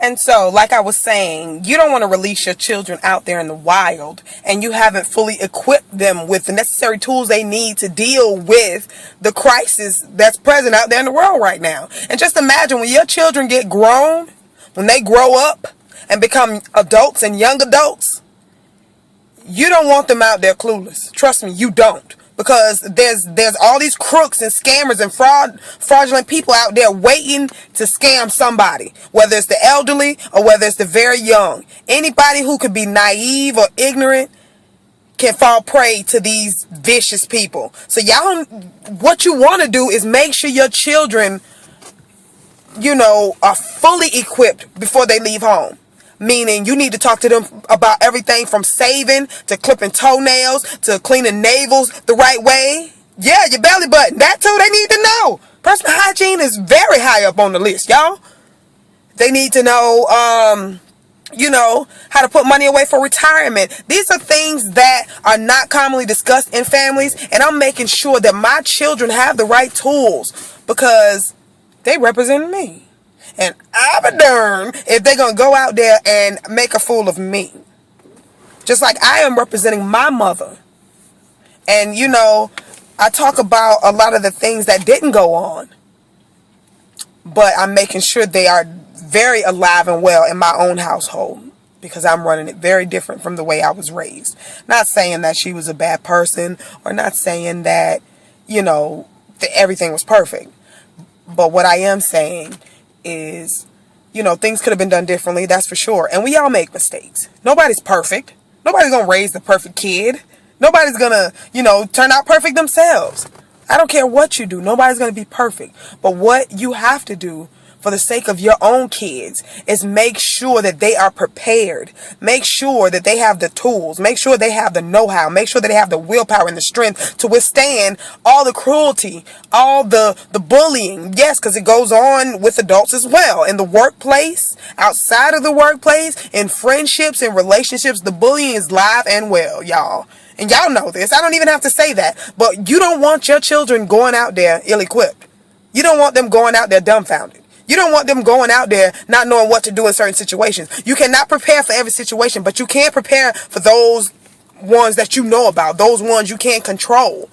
And so, like I was saying, you don't want to release your children out there in the wild and you haven't fully equipped them with the necessary tools they need to deal with the crisis that's present out there in the world right now. And just imagine when your children get grown, when they grow up and become adults and young adults, you don't want them out there clueless. Trust me, you don't. Because there's all these crooks and scammers and fraudulent people out there waiting to scam somebody. Whether it's the elderly or whether it's the very young. Anybody who could be naive or ignorant can fall prey to these vicious people. So y'all, what you want to do is make sure your children, are fully equipped before they leave home. Meaning you need to talk to them about everything from saving to clipping toenails to cleaning navels the right way. Yeah, your belly button. That too, they need to know. Personal hygiene is very high up on the list, y'all. They need to know, how to put money away for retirement. These are things that are not commonly discussed in families. And I'm making sure that my children have the right tools because they represent me. And I'm a darn if they're going to go out there and make a fool of me. Just like I am representing my mother. And, I talk about a lot of the things that didn't go on. But I'm making sure they are very alive and well in my own household. Because I'm running it very different from the way I was raised. Not saying that she was a bad person. Or not saying that, that everything was perfect. But what I am saying is, things could have been done differently, that's for sure. And we all make mistakes. Nobody's perfect. Nobody's going to raise the perfect kid. Nobody's going to, turn out perfect themselves. I don't care what you do. Nobody's going to be perfect. But what you have to do for the sake of your own kids is make sure that they are prepared. Make sure that they have the tools. Make sure they have the know-how. Make sure that they have the willpower and the strength to withstand all the cruelty, all the bullying. Yes, because it goes on with adults as well. In the workplace, outside of the workplace, in friendships and relationships, the bullying is live and well, y'all. And y'all know this. I don't even have to say that. But you don't want your children going out there ill-equipped. You don't want them going out there dumbfounded. You don't want them going out there not knowing what to do in certain situations. You cannot prepare for every situation, but you can prepare for those ones that you know about, those ones you can't control,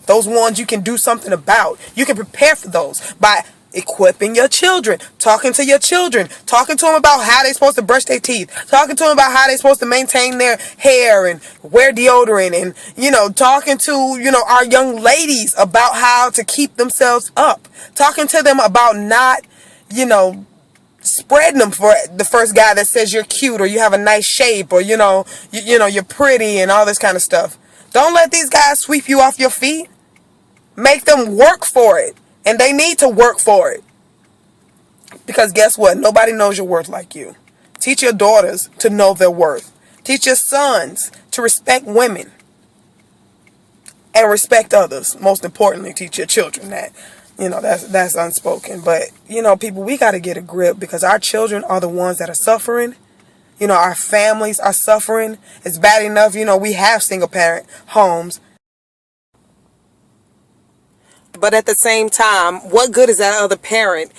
those ones you can do something about. You can prepare for those by equipping your children, talking to your children, talking to them about how they're supposed to brush their teeth, talking to them about how they're supposed to maintain their hair and wear deodorant and, talking to, our young ladies about how to keep themselves up, talking to them about not spreading them for the first guy that says you're cute or you have a nice shape or, you're pretty and all this kind of stuff. Don't let these guys sweep you off your feet. Make them work for it. And they need to work for it. Because guess what? Nobody knows your worth like you. Teach your daughters to know their worth. Teach your sons to respect women. And respect others. Most importantly, teach your children that. That's unspoken. But, people, we got to get a grip because our children are the ones that are suffering. Our families are suffering. It's bad enough, we have single parent homes. But at the same time, what good is that other parent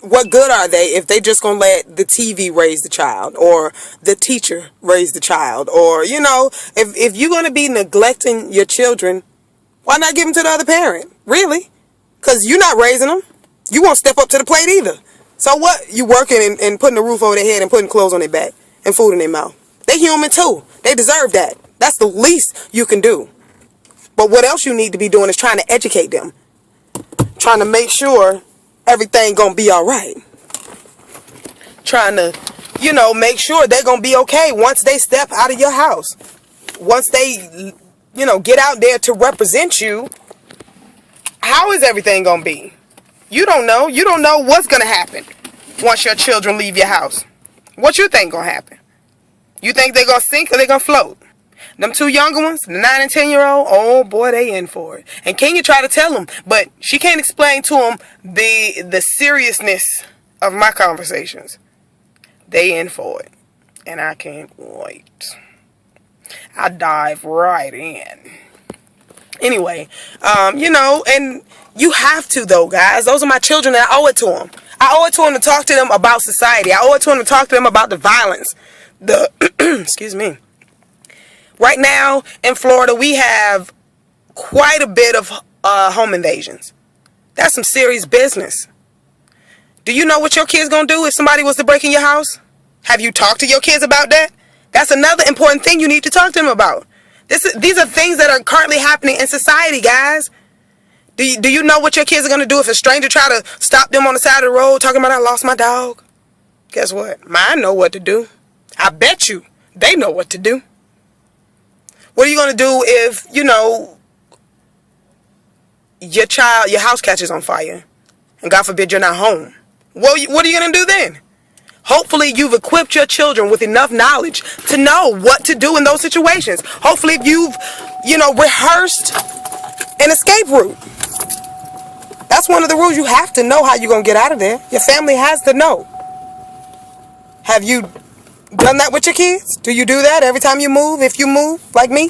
what good are they if they just gonna let the TV raise the child or the teacher raise the child? Or, if you're gonna be neglecting your children, why not give them to the other parent? Really? Because you're not raising them. You won't step up to the plate either. So what? You working and putting a roof over their head and putting clothes on their back and food in their mouth. They human too. They deserve that. That's the least you can do. But what else you need to be doing is trying to educate them. Trying to make sure everything gonna be all right. Trying to, make sure they're gonna be okay once they step out of your house. Once they, get out there to represent you. How is everything gonna be? You don't know. You don't know what's gonna happen once your children leave your house. What you think gonna happen? You think they're gonna sink or they're gonna float? Them two younger ones, the 9 and 10-year-old, oh boy, they in for it. And Kenya tried to tell them, but she can't explain to them the seriousness of my conversations. They in for it. And I can't wait. I dive right in. Anyway, and you have to though, guys. Those are my children and I owe it to them. I owe it to them to talk to them about society. I owe it to them to talk to them about the violence. Excuse me. Right now in Florida, we have quite a bit of home invasions. That's some serious business. Do you know what your kids gonna do if somebody was to break in your house? Have you talked to your kids about that? That's another important thing you need to talk to them about. These are things that are currently happening in society, guys. Do you know what your kids are going to do if a stranger try to stop them on the side of the road talking about I lost my dog? Guess what? Mine know what to do. I bet you they know what to do. What are you going to do if, your house catches on fire and God forbid you're not home? What are you going to do then? Hopefully you've equipped your children with enough knowledge to know what to do in those situations. Hopefully you've, rehearsed an escape route. That's one of the rules. You have to know how you're going to get out of there. Your family has to know. Have you done that with your kids? Do you do that every time you move? If you move, like me?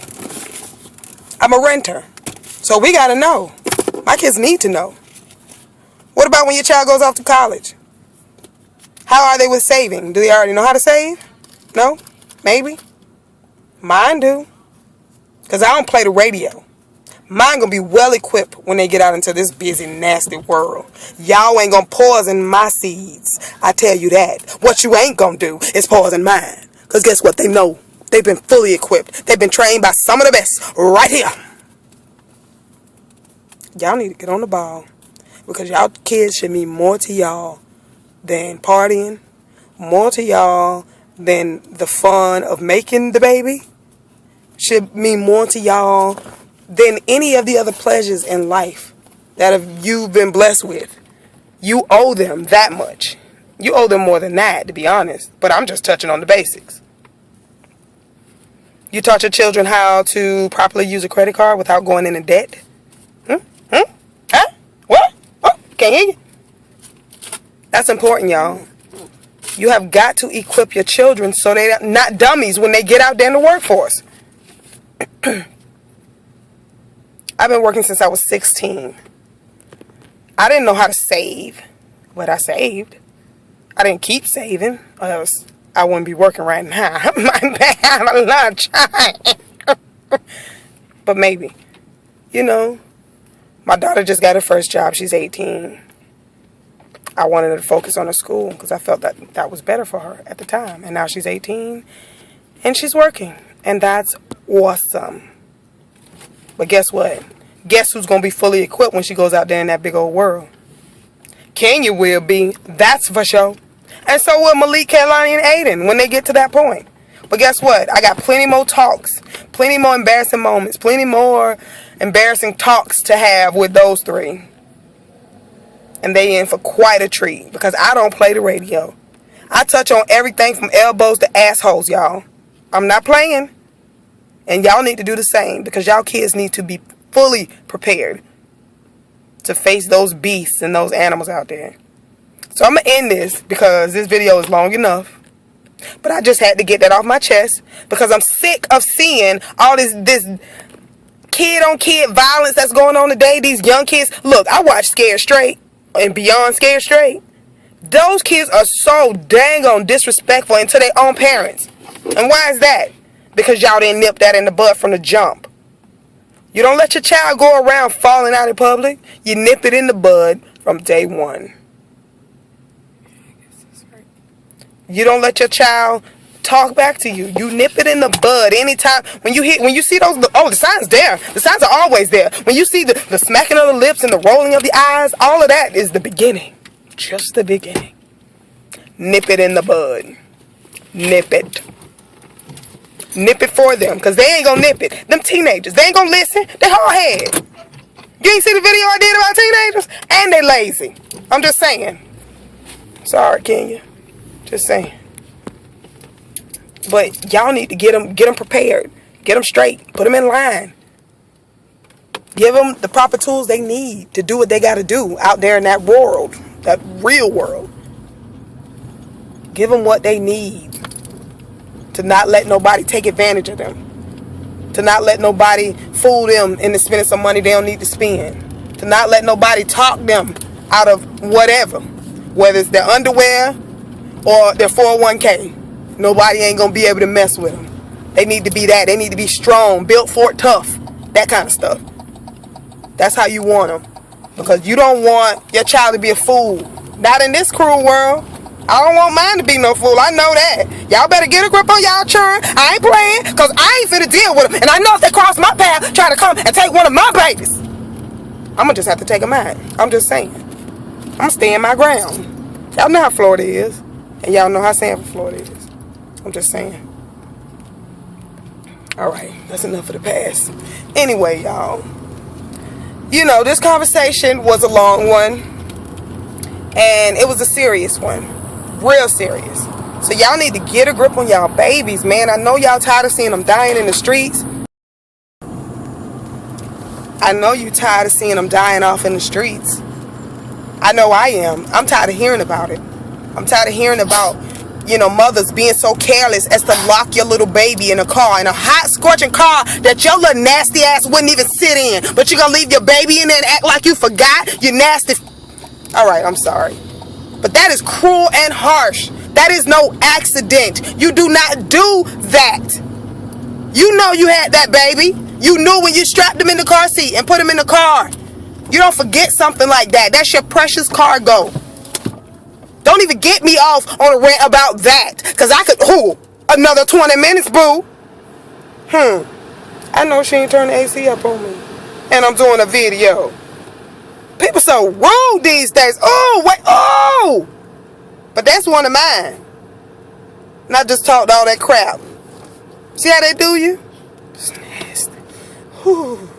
I'm a renter. So we got to know. My kids need to know. What about when your child goes off to college? How are they with saving? Do they already know how to save? No? Maybe? Mine do. Because I don't play the radio. Mine gonna be well equipped when they get out into this busy, nasty world. Y'all ain't gonna poison my seeds. I tell you that. What you ain't gonna do is poison mine. Because guess what? They know. They've been fully equipped. They've been trained by some of the best right here. Y'all need to get on the ball. Because y'all kids should mean more to y'all than partying. More to y'all than the fun of making the baby. Should mean more to y'all than any of the other pleasures in life that you've been blessed with. You owe them that much. You owe them more than that, to be honest. But I'm just touching on the basics. You taught your children how to properly use a credit card without going into debt? Huh? What? Oh, can't hear you. That's important, y'all. You have got to equip your children so they're not dummies when they get out there in the workforce. I've been working since I was 16. I didn't know how to save, but I saved. I didn't keep saving, or else I wouldn't be working right now. My bad, lunch. But maybe. My daughter just got her first job. She's 18. I wanted her to focus on her school because I felt that was better for her at the time. And now she's 18 and she's working. And that's awesome. But guess what? Guess who's going to be fully equipped when she goes out there in that big old world? Kenya will be. That's for sure. And so will Malik, Kehlani, and Aiden when they get to that point. But guess what? I got plenty more talks. Plenty more embarrassing moments. Plenty more embarrassing talks to have with those three. And they in for quite a treat. Because I don't play the radio. I touch on everything from elbows to assholes, y'all. I'm not playing. And y'all need to do the same. Because y'all kids need to be fully prepared to face those beasts and those animals out there. So I'm going to end this because this video is long enough. But I just had to get that off my chest because I'm sick of seeing all this kid-on-kid violence that's going on today. These young kids. Look, I watch Scared Straight and Beyond Scared Straight. Those kids are so dang on disrespectful to their own parents. And why is that? Because y'all didn't nip that in the bud from the jump. You don't let your child go around falling out in public. You nip it in the bud from day one. You don't let your child talk back to you. You nip it in the bud anytime. When you see those, the sign's there. The signs are always there. When you see the smacking of the lips and the rolling of the eyes, all of that is the beginning. Just the beginning. Nip it in the bud. Nip it. Nip it for them, because they ain't gonna nip it. Them teenagers, they ain't gonna listen. They hard head. You ain't see the video I did about teenagers? And they lazy. I'm just saying. Sorry, Kenya. Just saying. But y'all need to get them prepared. Get them straight. Put them in line. Give them the proper tools they need to do what they got to do out there in that world. That real world. Give them what they need. To not let nobody take advantage of them. To not let nobody fool them into spending some money they don't need to spend. To not let nobody talk them out of whatever. Whether it's their underwear or their 401k. Nobody ain't going to be able to mess with them. They need to be that. They need to be strong, built for it, tough. That kind of stuff. That's how you want them. Because you don't want your child to be a fool. Not in this cruel world. I don't want mine to be no fool. I know that. Y'all better get a grip on y'all children. I ain't playing, because I ain't finna deal with them. And I know if they cross my path, try to come and take one of my babies, I'm gonna just have to take a mine. I'm just saying. I'm gonna stand my ground. Y'all know how Florida is. And y'all know how Sanford, Florida is. I'm just saying. Alright, that's enough of the past. Anyway, y'all. You know, this conversation was a long one. And it was a serious one. Real serious. So y'all need to get a grip on y'all babies, man. I know y'all tired of seeing them dying in the streets. I know you tired of seeing them dying off in the streets. I know I am. I'm tired of hearing about it. I'm tired of hearing about, you know, mothers being so careless as to lock your little baby in a car, in a hot, scorching car that your little nasty ass wouldn't even sit in. But you're going to leave your baby in there and act like you forgot? You nasty. All right, I'm sorry. But that is cruel and harsh. That is no accident. You do not do that. You know you had that baby. You knew when you strapped him in the car seat and put him in the car. You don't forget something like that. That's your precious cargo. Don't even get me off on a rant about that. Because I could, another 20 minutes, boo. I know she ain't turned the AC up on me. And I'm doing a video. People so rude these days. Oh, wait, oh. But that's one of mine. And I just talked all that crap. See how they do you? It's nasty. Whew.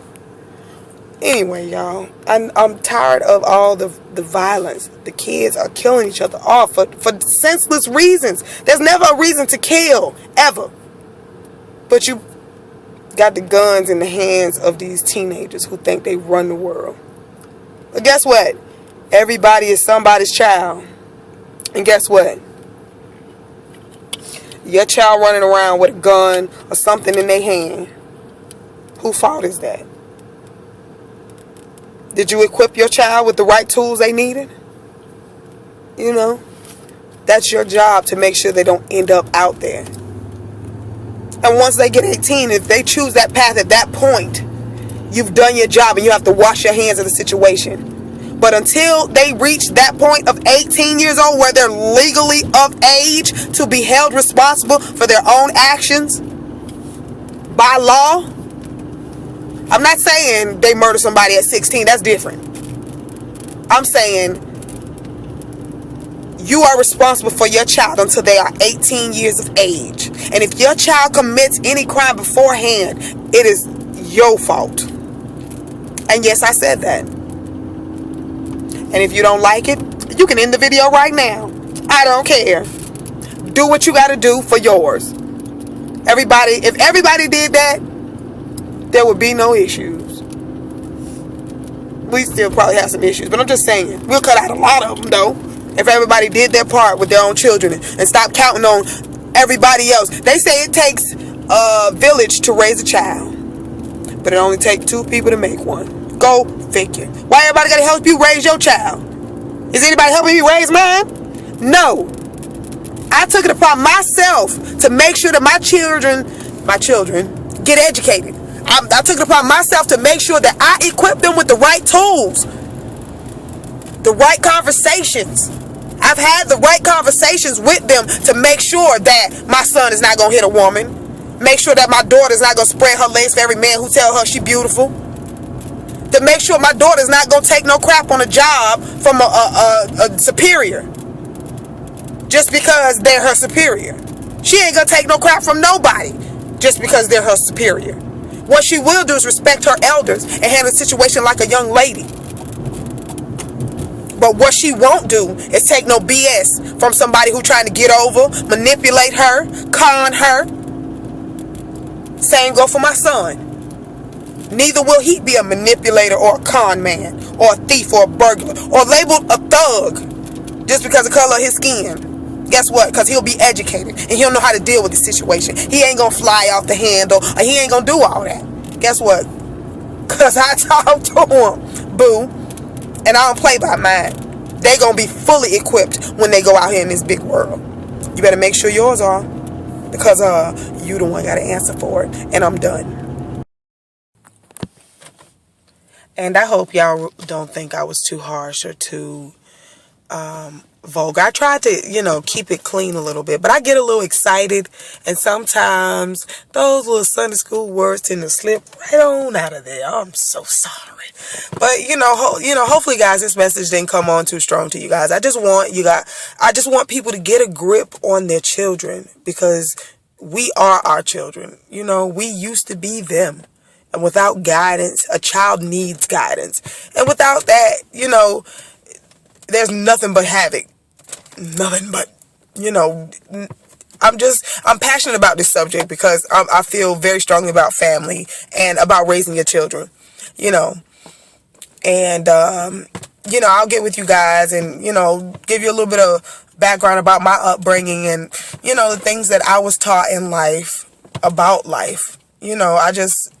Anyway, y'all, I'm tired of all the violence. The kids are killing each other off for senseless reasons. There's never a reason to kill, ever. But you got the guns in the hands of these teenagers who think they run the world. But guess what? Everybody is somebody's child. And guess what? Your child running around with a gun or something in their hand. Whose fault is that? Did you equip your child with the right tools they needed? You know, that's your job to make sure they don't end up out there. And once they get 18, if they choose that path at that point, you've done your job and you have to wash your hands of the situation. But until they reach that point of 18 years old where they're legally of age to be held responsible for their own actions by law, I'm not saying they murder somebody at 16. That's different. I'm saying you are responsible for your child until they are 18 years of age. And if your child commits any crime beforehand, it is your fault. And yes, I said that. And if you don't like it, you can end the video right now. I don't care. Do what you got to do for yours. If everybody did that, there would be no issues. We still probably have some issues, but I'm just saying, we'll cut out a lot of them, though. If everybody did their part with their own children and stop counting on everybody else. They say it takes a village to raise a child, but it only takes 2 people to make one. Go figure. Why everybody gotta help you raise your child? Is anybody helping me raise mine? No. I took it upon myself to make sure that my children get educated. I took it upon myself to make sure that I equip them with the right tools, the right conversations. I've had the right conversations with them to make sure that my son is not going to hit a woman. Make sure that my daughter is not going to spread her legs for every man who tell her she's beautiful. To make sure my daughter is not going to take no crap on a job from a superior. Just because they're her superior. She ain't going to take no crap from nobody just because they're her superior. What she will do is respect her elders and handle the situation like a young lady. But what she won't do is take no BS from somebody who trying to get over, manipulate her, con her. Same go for my son. Neither will he be a manipulator or a con man or a thief or a burglar or labeled a thug just because of the color of his skin. Guess what? Because he'll be educated and he'll know how to deal with the situation. He ain't going to fly off the handle or he ain't going to do all that. Guess what? Because I talk to him, boo. And I don't play by mine. they gonna be fully equipped when they go out here in this big world. You better make sure yours are, because you the one gotta answer for it. And I'm done. And I hope y'all don't think I was too harsh or too vulgar. I tried to, keep it clean a little bit, but I get a little excited, and sometimes those little Sunday school words tend to slip right on out of there. I'm so sorry. But hopefully, guys, this message didn't come on too strong to you guys. I just want people to get a grip on their children, because we are our children. We used to be them. And without guidance, a child needs guidance. And without that, there's nothing but havoc. Nothing but, I'm passionate about this subject because I feel very strongly about family and about raising your children, and, I'll get with you guys and, give you a little bit of background about my upbringing and, the things that I was taught in life about life. I just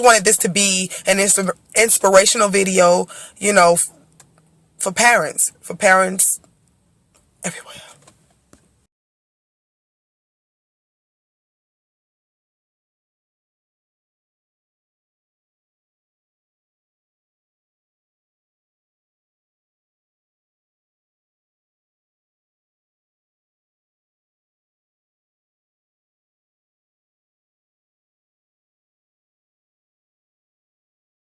wanted this to be an inspirational video, for parents everywhere.